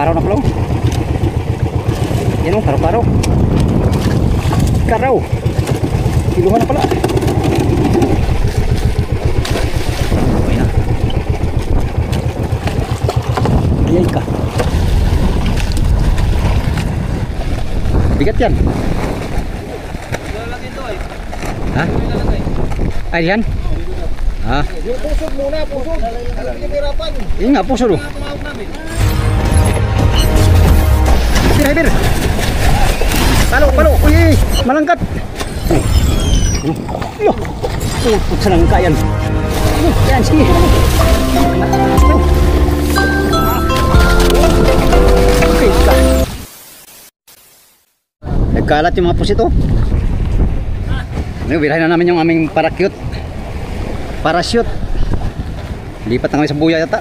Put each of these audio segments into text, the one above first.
Karaw-karaw na pala. Yan o, karaw-karaw. Karaw. Kiluhan na pala. Okay na. Ayay ka. Bigat yan. Ha? Ay yan? Ha? Pusod muna, pusod. Pinahirapan. Iya nga, pusod o. Bir. Palo. Uy, malangkat. Yo. Putsa ng kayan. Yan, sige. Okay, ka. Nagkalat yung mga pusito. Birahin na namin yung aming parachute. Lipat na kami sa buya yata.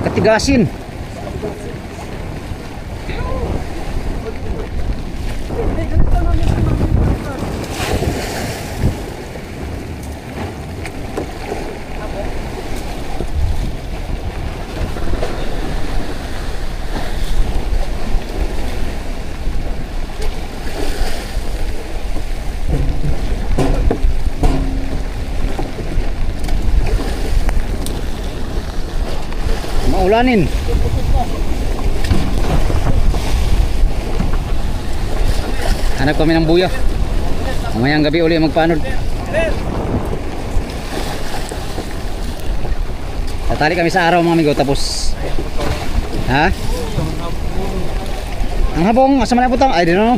Katigasin. Maulanin. Hanap kami ng buya. Mamayang gabi uli magpanod. Tatali kami sa araw mga amigo. Tapos ha? Ang habong asa man na putang? I don't know.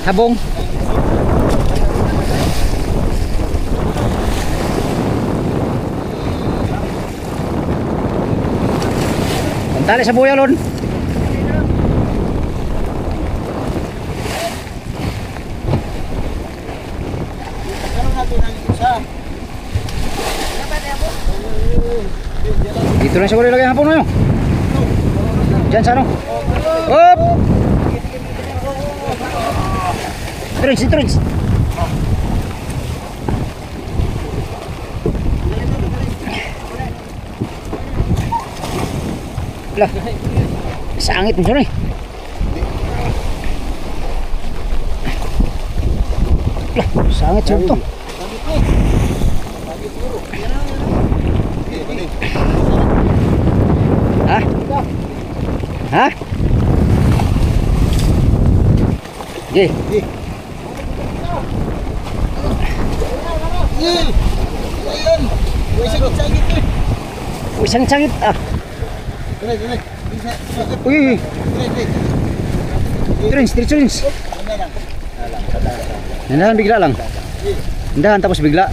Habong. Pantali sa buya lon. Dito lang siguro ilagay ang hapon mo yun. Diyan sa ano. Hop! Turins. Lah. Sangit mo siya eh. Lah, sangit siya ito. Ha? Ye. Uy, sangit ah. Uy. Turins. Nandahan bigla lang. Nandahan tapos bigla.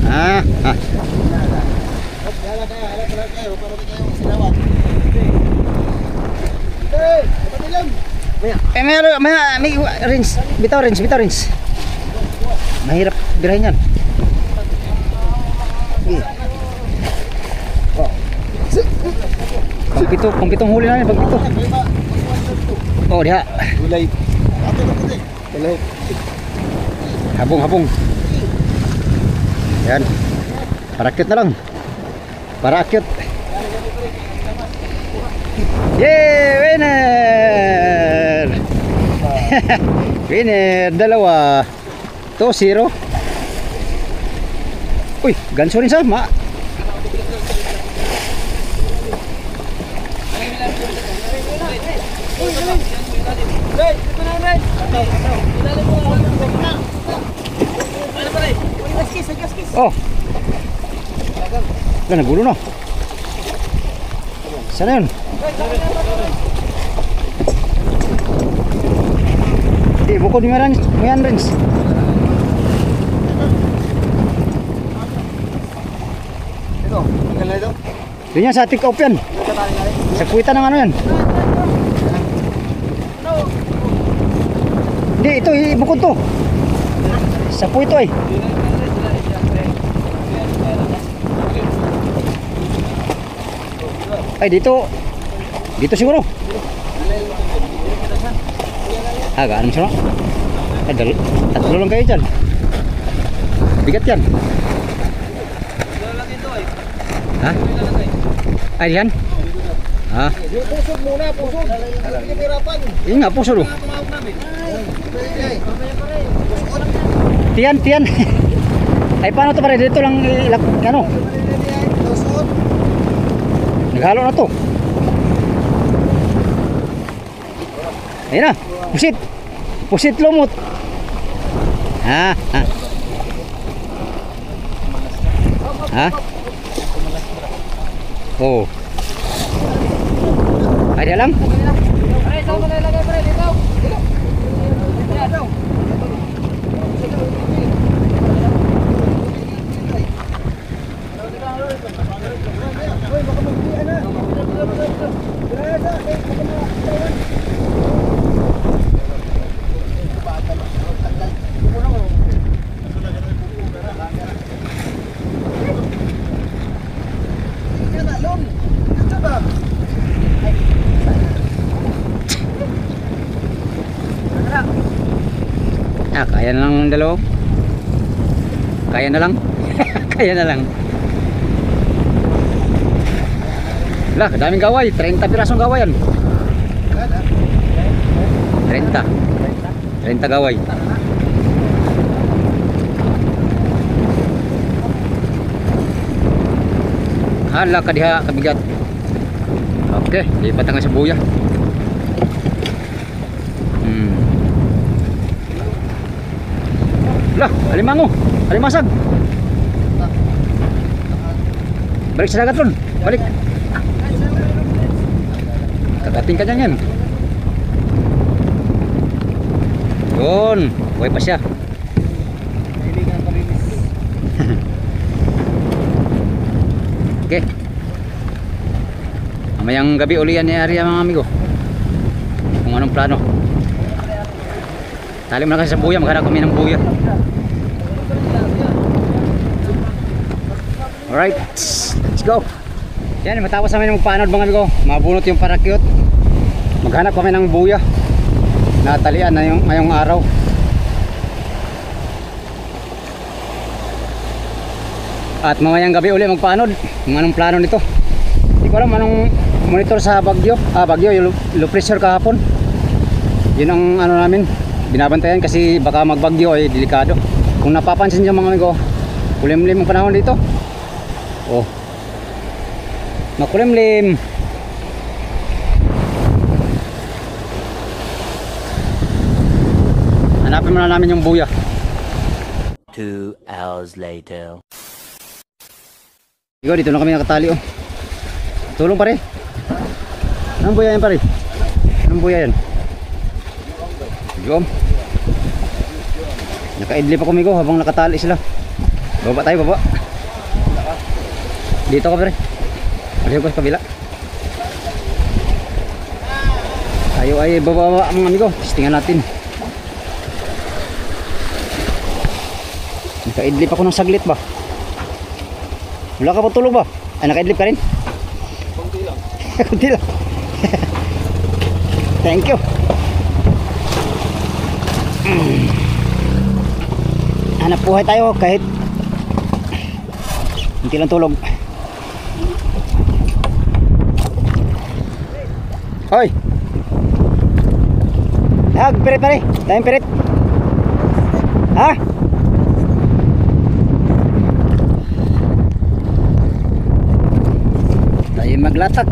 May rinse. Bitaw rinse. Mahirap birahin yan. Pang-pitong huli na yun, pag-pito. Oh, diha. Habong. Yan. Parakit na lang. Parakit. Yay! Winner! Winner! 2-0. Uy, ganso rin sama. Oh, Wala, nagulo na. Sana yun? Di, bukod mo yan, Rins. Ito, tinggal na ito. Yun yan, sa take off yan. Sa kuwita ng ano yan. Hindi, ito, bukod to. Sa puwito eh. Ay, dito. Dito siguro. Ganun siya no? Ay, tatlo lang kayo dyan. Bigat yan. Ha? Ay, yan? Ha? Yung pusod muna, pusod. Hindi pirapan. Yun nga, puso do. Tiyan, tiyan. Ay, paano ito pare? Dito lang ilak, ano? Naghalo na to. Ayun na, pusit. Pusit lumot. Ha? Ha? Ha? Oh. Ay, di alam? Pre, saan mo nalagay pre? Dito. Kaya na lang ng dalawa. Kaya na lang. Kaya na lang. Lah, daming gaway. 30 pirasong gaway yan. 30. 30 gaway. Hala ka diha kabigat. Okay, lipat nga sa buya. Lah, alimango, alimasag. Balik sa dagat ron. Balik. Kagating ka dyan yan. Yun, buhay pa siya. Okay. Mamayang gabi uli yan ni Arya mga amigo. Kung anong plano. Tali mo na kasi sa buya, maghanap kami ng buya. Alright, let's go. Yan, matapos namin magpaanod mga amigo. Mabunot yung parakyot. Maghanap kami ng buya. Natalian na yung ngayong araw. At mamayang gabi uli magpaanod. Kung anong plano nito. Hindi ko alam anong monitor sa Bagyo. Bagyo, yung low pressure kahapon. Yun ang ano namin. Binabantayan kasi baka magbagyo ay delikado. Kung napapansin niyo mga amigo, kulimlim ang panahon dito. Oh. Makulimlim. Hanapin muna namin yung buya. 2 hours later. Ikaw, dito na kami nakatali oh. Tulong pare. Anong buya yan pare? Anong buya yan? Jom. Naka-idlip ako migo habang nakatali sila. Baba tayo, baba. Dito ka pare. Aliyo ko sa kabila. Tayo ay baba mga amigo. Testingan natin. Naka-idlip ako ng saglit ba? Wala ka pa tulog ba? Ay, naka-idlip ka rin? Kunti lang. Kunti lang. Thank you. Hanap buhay tayo kahit hindi lang tulog. Hoy! Pirit pare, tayong pirit. Ha? Tayo maglatak.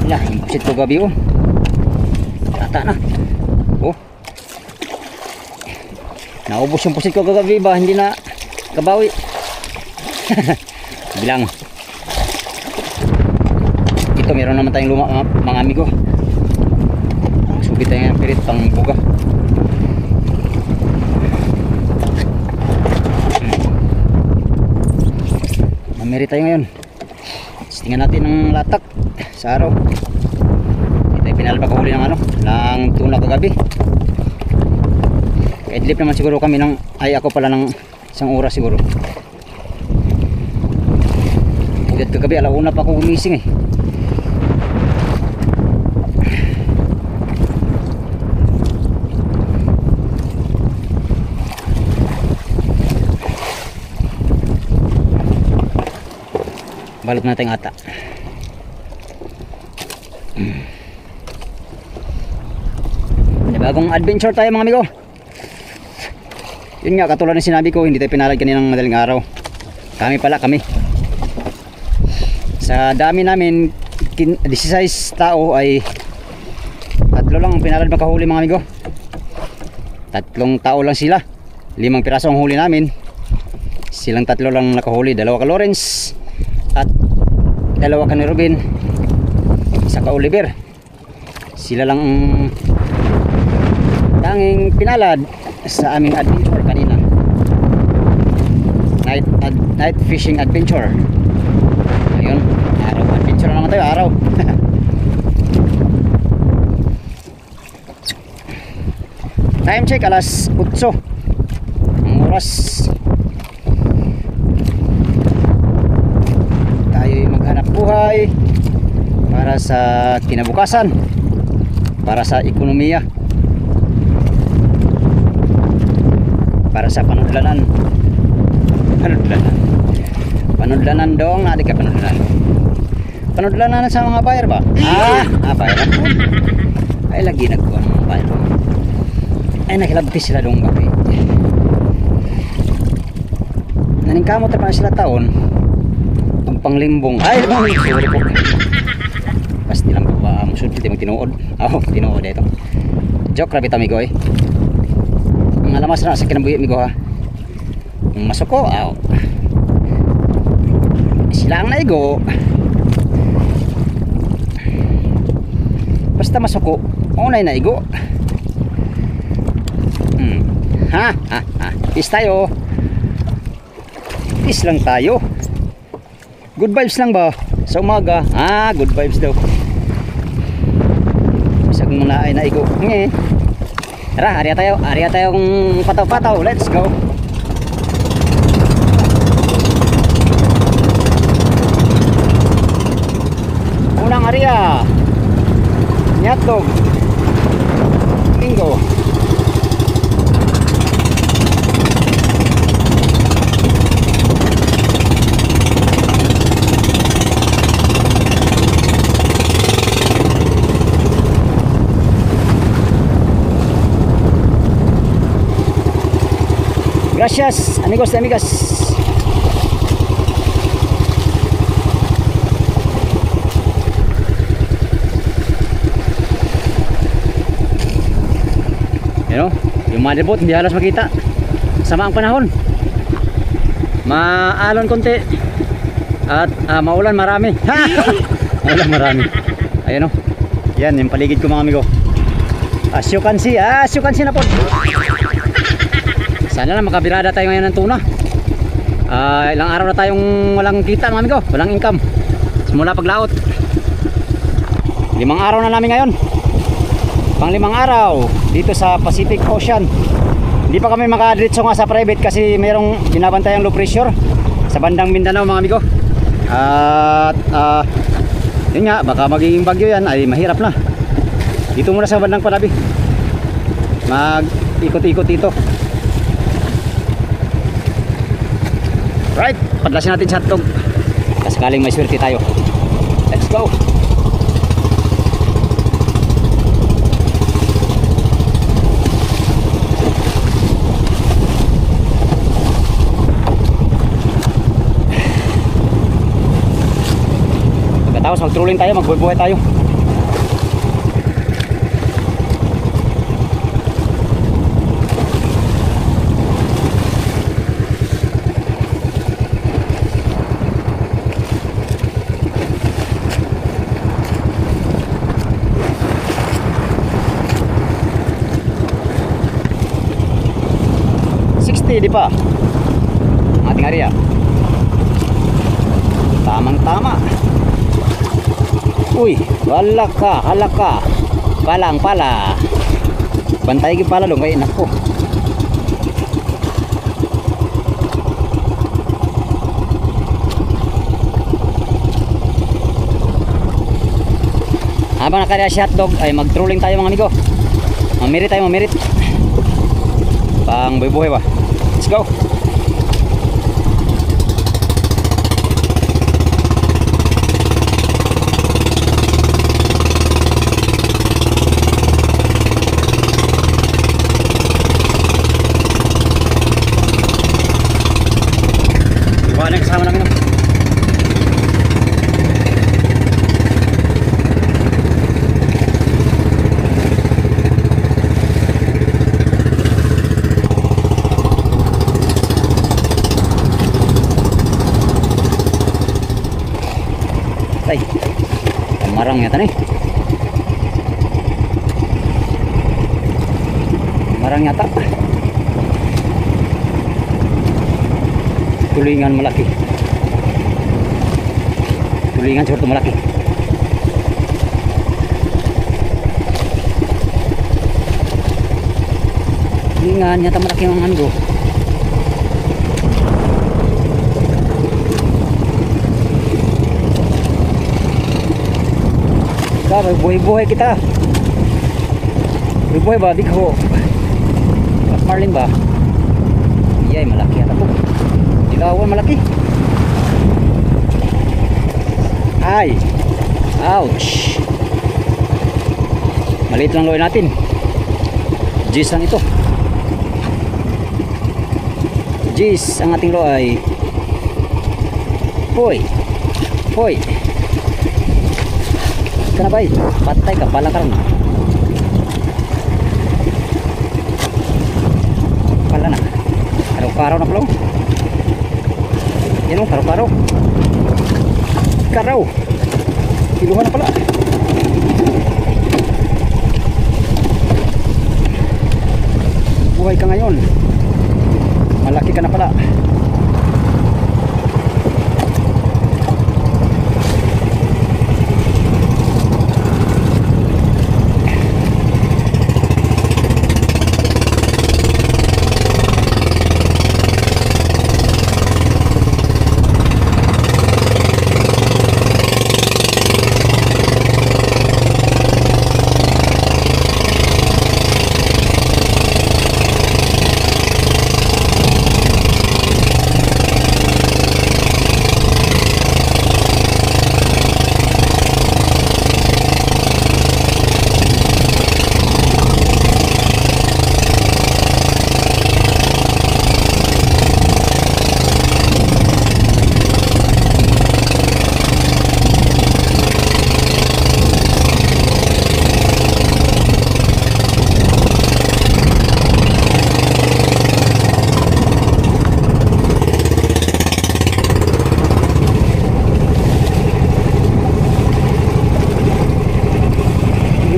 Wala, imposit ko gabi oh. Tata na. Oh. Naubos yung pusit ko kagabi ba? Hindi na kabawi. Bilang. Ito meron naman tayong luma mga amigo. Subit tayo ng pirit pang buga. Mamiri tayo ngayon. Tingnan natin ng latak sa araw. Ito ay pinalapakahuli ng ano, ng tuna kagabi. Idlip naman siguro kami ng, ay ako pala ng isang oras siguro. Ugat kagabi, alauna pa ako gumising eh. Balot natin ata. May bagong adventure tayo mga amigo. Yun nga, katulad ng sinabi ko, hindi tayo pinalad kaninang madaling araw. Kami. Sa dami namin, 16 tao ay tatlo lang ang pinalad makahuli mga amigo. 3 tao lang sila. 5 piraso ang huli namin. Silang 3 lang nakahuli. 2 ka Lawrence at 2 ka ni Ruben, 1 ka Oliver. Sila lang ang tanging pinalad sa aming adventure kanina. Night fishing adventure. Ayun, araw adventure na naman tayo, araw. Time check, alas 8 ang oras. Tayo'y maghanap buhay para sa kinabukasan, para sa ekonomiya, para sa panudlanan. Panudlanan dong, nadik ka panudlanan. Panudlanan sa mga buyer ba? Buyer ako. Ay lagi nagkuhan mga buyer. Ay nakilabtis sila dong gabi. Naningkamot na pa sila taon. Ang panglimbong. Ay sorry po. Basta nilang ba musul di magtinuod. Tinuod ito. Joke rabbit amigo eh. Ang alamas na sa kinabuhi amigo ha. Masok ko, sila ang naigo. Basta masok ko, unay naigo. Peace tayo. Peace lang tayo. Good vibes lang ba sa umaga? Good vibes daw. Bisag muna ay naigo. Tara, area tayo kung pataw-pataw. Let's go. Unang area, Nyatog, Bingo. Gracias amigos y amigas. Yung malibot hindi halos makita. Sama ang panahon. Maalon konti at maulan marami. Maulan marami. Ayun yan yung paligid ko mga amigo. As you can see na po. Sana lang makabirada tayo ngayon ng tuna. Ilang araw na tayong walang kita mga amigo, walang income simula paglaot. 5 araw na namin ngayon. Pang 5 araw dito sa Pacific Ocean. Hindi pa kami makadiretso nga sa private kasi mayroong binabantayang low pressure sa bandang Mindanao mga amigo. At yun nga, baka magiging bagyo yan ay mahirap na. Dito muna sa bandang Palabi, mag ikot-ikot dito. Right, padlasin natin sa hotdog kasakaling may swerte tayo. Let's go. Pagkatapos mag-trolling tayo, magbuhay tayo. Steady pa. Ang ating area. Tamang tama. Uy, wala ka, halaka. Palang pala. Bantay ki pala dong kay nako. Habang nakarya si hotdog ay mag-trolling tayo mga amigo. Mamirit tayo, mamirit. Pang buhay ba? Let's go. Iba na yung kasama namin. Ay, marang yata nih. Marang yata. Tulingan malaki. Tulingan seperti malaki. Tulingan nyata malaki mangan go. Buhay-buhay kita. Buhay ba? Di ko. Marlin ba? Iyay, malaki ata po. Dilawan malaki. Ay. Ouch. Maliit lang loy natin. Jis lang ito. Jis ang ating loy. Hoy. Hoy. Kana bay, patay ka pala karon. Pala na. Karaw-karaw na pala. Yan o, karaw-karaw. Karaw. Kiluhan na pala. Buhay ka ngayon. Malaki ka na pala.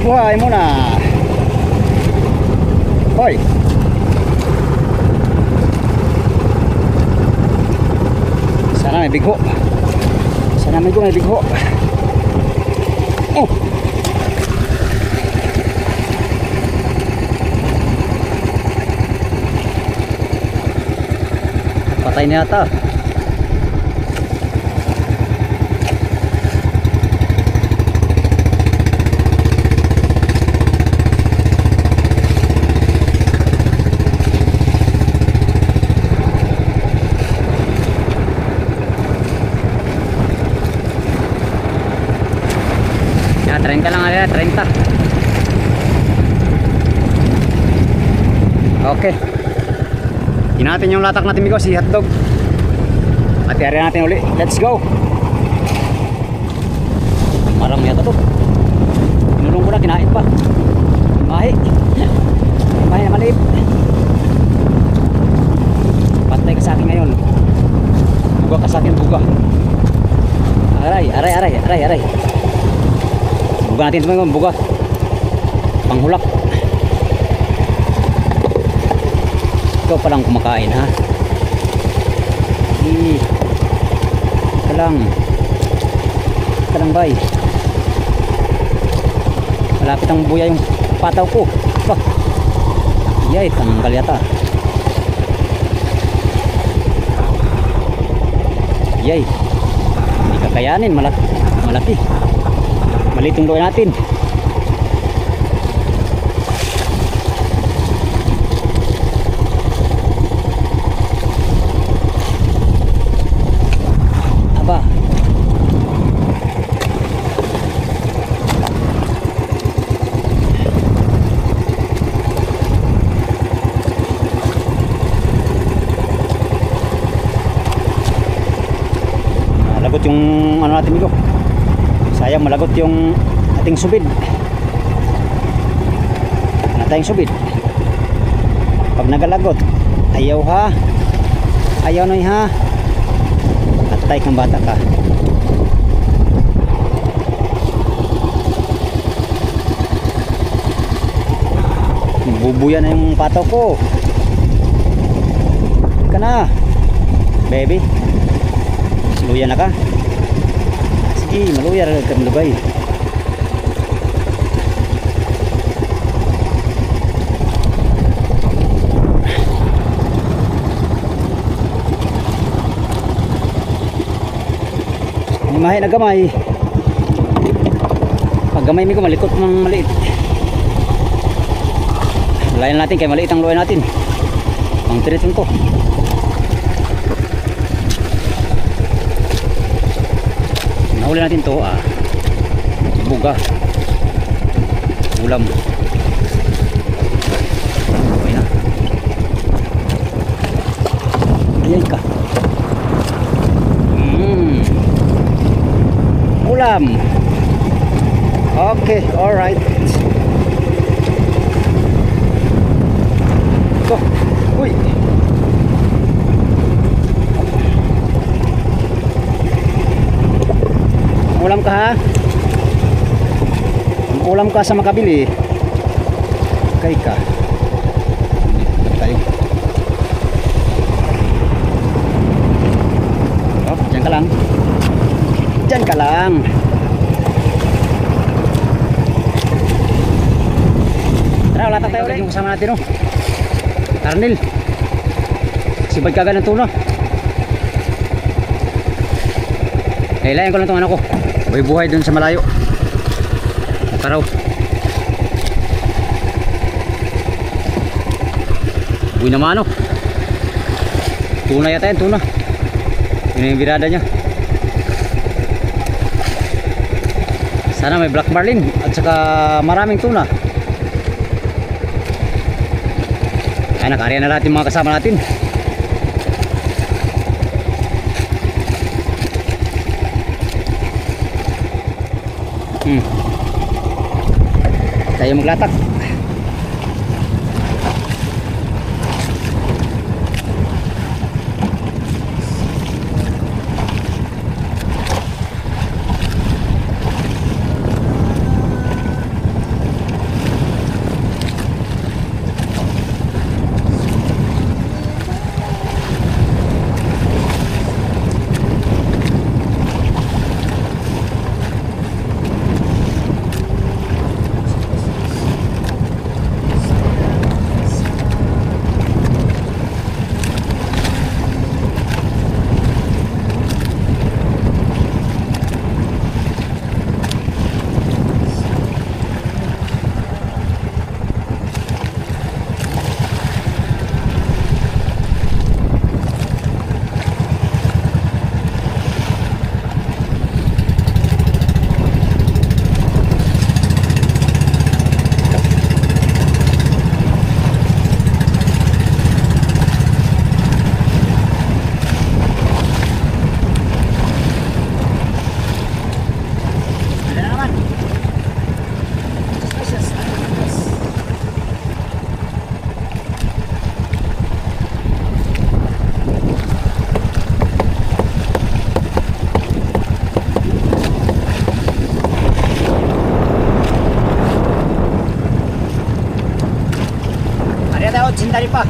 Buhay muna. Hoy. Sana may bigho. Sana may bigho. Oh. Patay na yata. Ya, 30 lang alila, 30. Okay. Inatin yung latak natin migo, si hotdog. Hati-hari natin uli. Let's go. Marang yata to. Inulong ko na, kinain pa. Mahi. Mahi na maliit. Patay ka sa akin ngayon. Buga ka sa akin, buga. Aray, aray, aray, aray, aray. Buga natin ito, buga. Panghulak. Ikaw palang kumakain ha. Kalang bay. Malapit ang buya yung pataw ko. Bah. Yay, tanggal yata. Yay. Hindi kakayanin, malaki. Maliit yung luwa natin. Aba. Malagot yung ano natin dito. Sayang malagot yung ating subid. Ano tayong subid? Pag nagalagot, ayaw ha. Ayaw noy ha. Atay kang bata ka. Bubuya na yung pataw ko. Ka na, baby. Luya na ka. Sige, maluya rin kang lugay. Mahi na gamay. Pag gamay mi ko malikot ng maliit. Layan natin kay maliit ang luway natin. Ang tiritin ko. Nahuli natin to buga. Ulam. Okay na. Ayay ka. Ulam. Okay, alright. Go. Uy. Ulam ka ha? Ulam ka sa makabili. Okay ka. Tayo. Oh, dyan ka lang. Dyan ka lang. Tara, wala tayo ulit yung kasama natin oh. Arnel. Sibad ka agad ng tuna. Kailangan ko lang itong anak ko. Buhay dun sa malayo. Nakaraw. Buhay naman oh. Tuna yata yan, tuna. Yun yung birada niya. Sana may black marlin at saka maraming tuna. Ay, nakariya na natin mga kasama natin. Tayo maglatak. Sindali pa.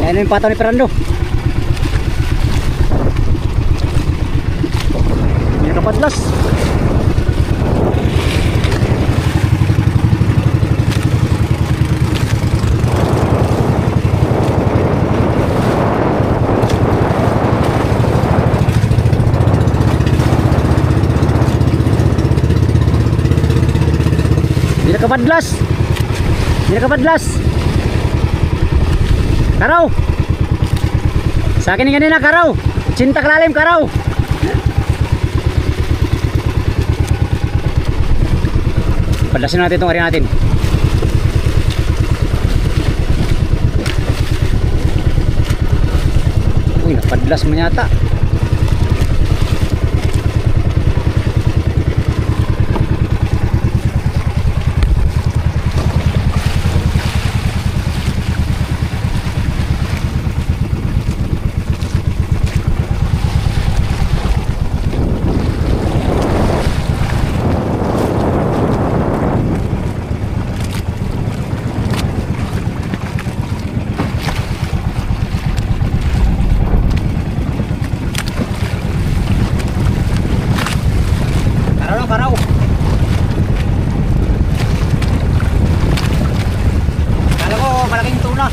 Ayan yung pataw ni Fernando. Hindi nakapadlas. Hindi nakapadlas. Hindi nakapadlas. Karaw. Sa akin ganyan na karaw. Cinta kalalim karaw. Padlasin natin itong area natin. Uy, napadlas mo yata. Karaw. Kala ko malaking tuna.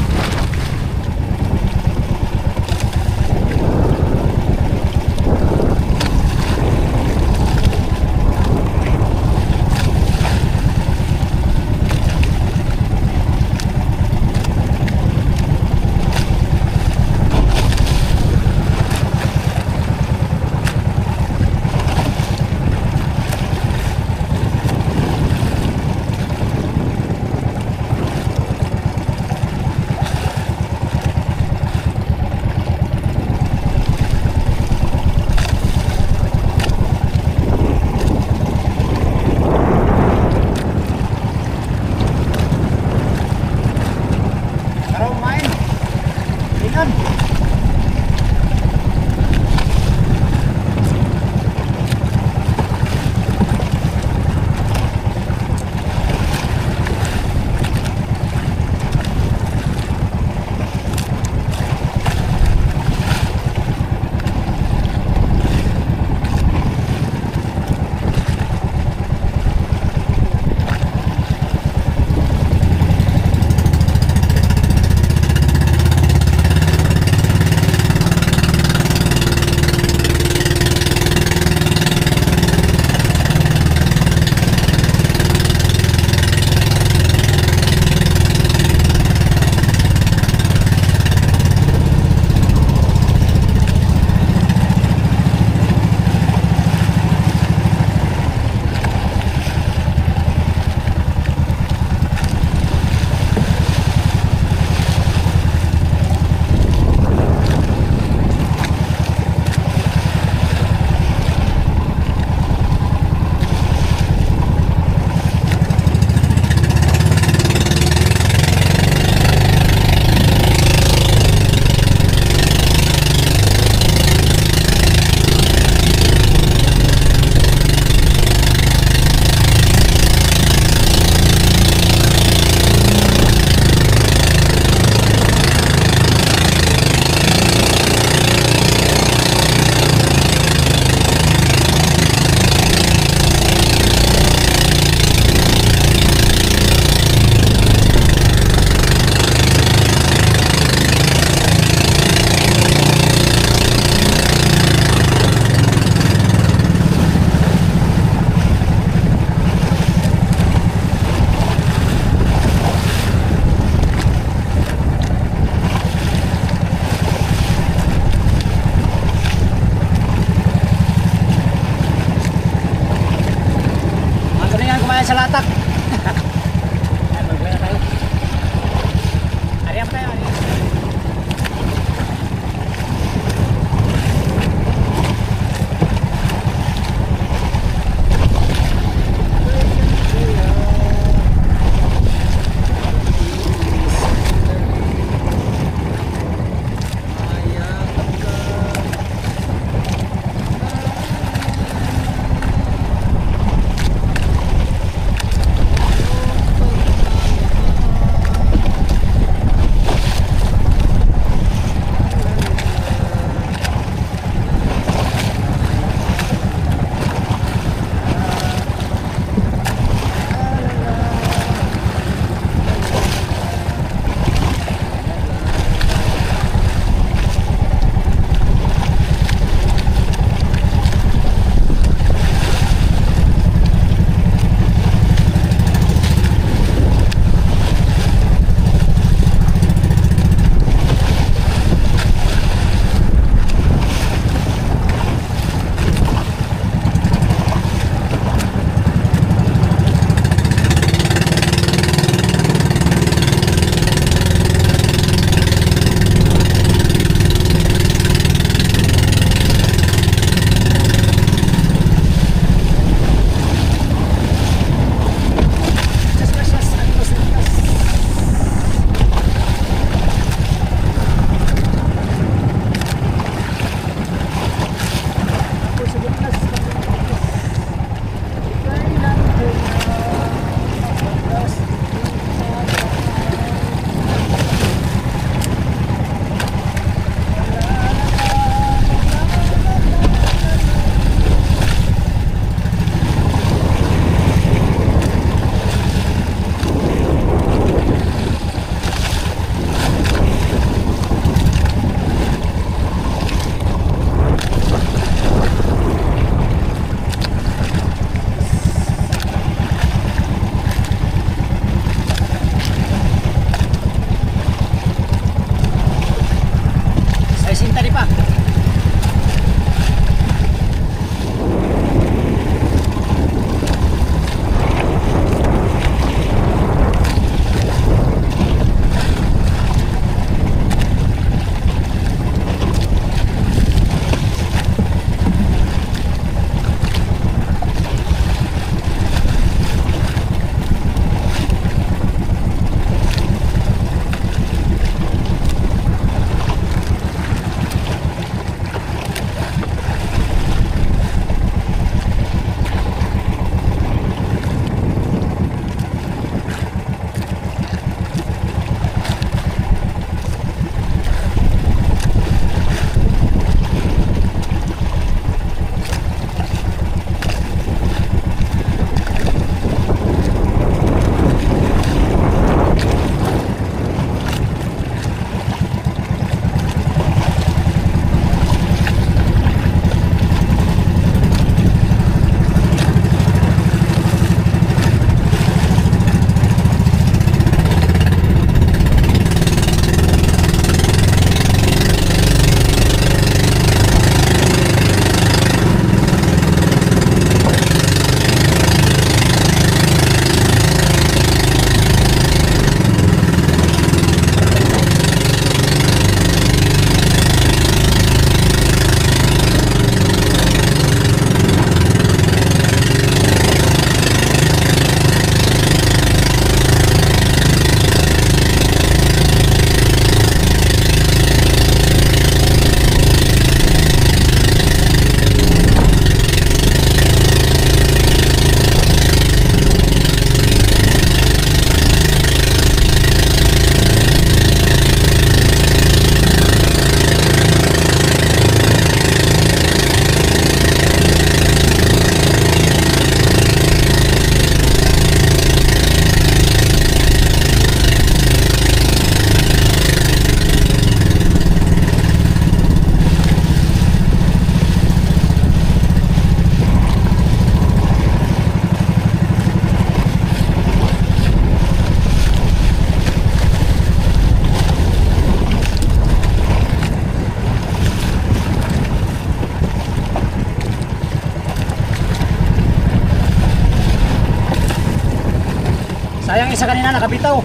isa kanina nakabitaw.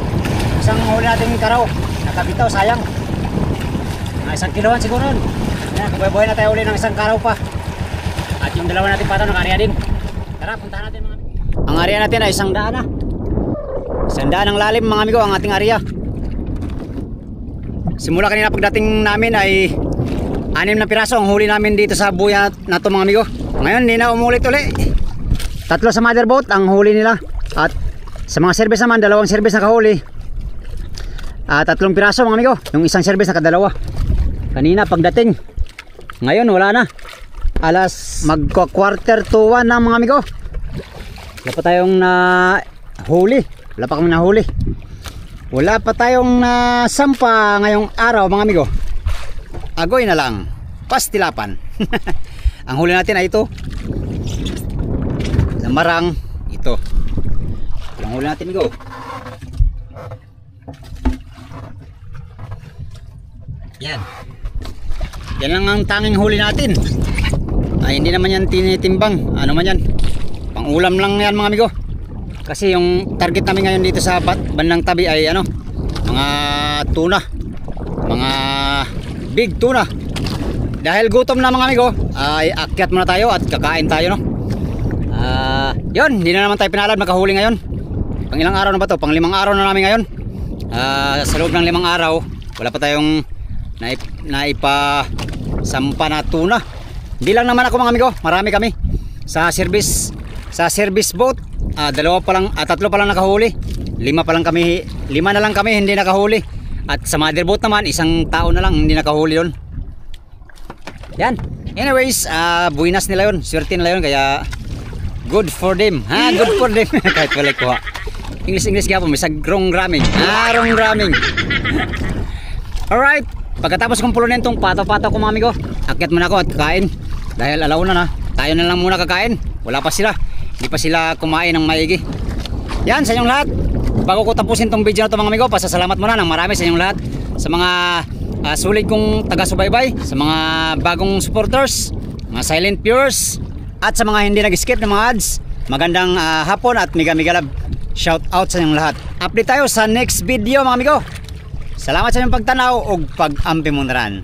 Isang huli nating karaw. Nakabitaw, sayang. Isang kiloan siguro. Yan, buhay na tayo uli ng isang karaw pa. At yung dalawa natin pataw naka-area din. Tara, puntahan natin mga amigo. Ang area natin ay isang daan na. Isang daan ang lalim mga amigo, ang ating area. Simula kanina pagdating namin ay 6 na piraso ang huli namin dito sa buya na to mga amigo. Ngayon hindi na umulit uli. 3 sa motherboat ang huli nila. At sa mga service naman, 2 service nakahuli. 3 piraso mga amigo. Yung isang service nakadalawa. Kanina pagdating. Ngayon wala na. Alas magka-quarter to 1 na mga amigo. Wala pa tayong huli. Wala pa kami nahuli. Wala pa tayong sampa ngayong araw mga amigo. Agoy na lang. Pastilapan. Ang huli natin ay ito. Lamarang ito. Ang huli natin amigo. Yan. Yan lang ang tanging huli natin. Ay hindi naman yan tinitimbang. Ano man yan. Pang ulam lang yan mga amigo. Kasi yung target namin ngayon dito sa bandang tabi ay ano, mga tuna. Mga big tuna. Dahil gutom na mga amigo, ay akyat muna tayo at kakain tayo no. Yun, hindi na naman tayo pinalad makahuli ngayon. Pang ilang araw na ba to? Pang 5 araw na namin ngayon. Sa loob ng 5 araw, wala pa tayong naipasampa na tuna. Hindi lang naman ako mga amigo, marami kami. Sa service boat, 3 pa lang nakahuli. 5 na lang kami hindi nakahuli. At sa mother boat naman, 1 tao na lang hindi nakahuli yun. Yan. Anyways, buinas nila yun. Swerte nila yun. Kaya good for them. Good for them. Kahit wala kuha. English gapon. May sagrong raming. Rong raming. Alright. Pagkatapos kong pulunin itong pataw-pataw ko mga amigo, akyat muna ako at kakain. Dahil alauna na. Tayo na lang muna kakain. Wala pa sila. Hindi pa sila kumain ng maigi. Yan sa inyong lahat. Bago ko tapusin tong video na to mga amigo, pasasalamat muna ng marami sa inyong lahat. Sa mga sulit kong taga-subaybay, sa mga bagong supporters, mga silent viewers, at sa mga hindi nag-skip ng mga ads. Magandang hapon at mega love. Shout out sa inyong lahat. Update tayo sa next video mga amigo. Salamat sa inyong pagtanaw o pag-ampi mo na ran.